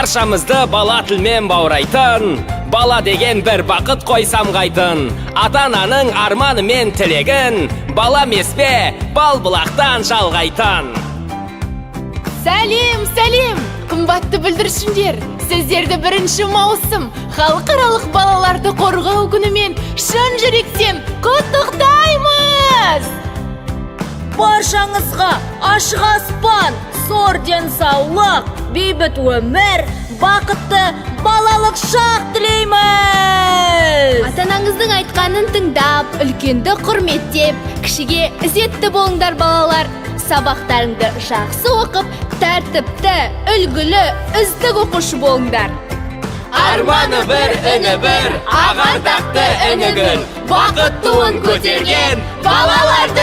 баршамызды бала тілмен баурайтын, бала деген бір бақыт қой самғайтын, ата-ананың арманы мен тілегін, бала меспе бал бұлақтан жалғайтын. Сәлем, сәлем, қымбатты бүлдіршіндер. Сіздерді 1 маусым халықаралық балаларды қорғау күнімен шын жүректен құттықтаймыз. Баршаңызға ашық аспан, зор денсаулық, бейбіт өмір, бақытты балалық шақ тілейміз. Ата-анаңыздың айтқанын тыңдап, үлкенді құрметтеп, кішіге ізетті болыңдар балалар. Сабақтарыңды жақсы оқып, тәртіпті, үлгілі, үздік оқушы болыңдар. Арманы бір, үні бір, ағардақты үнігін, бақыт туын көтерген балалар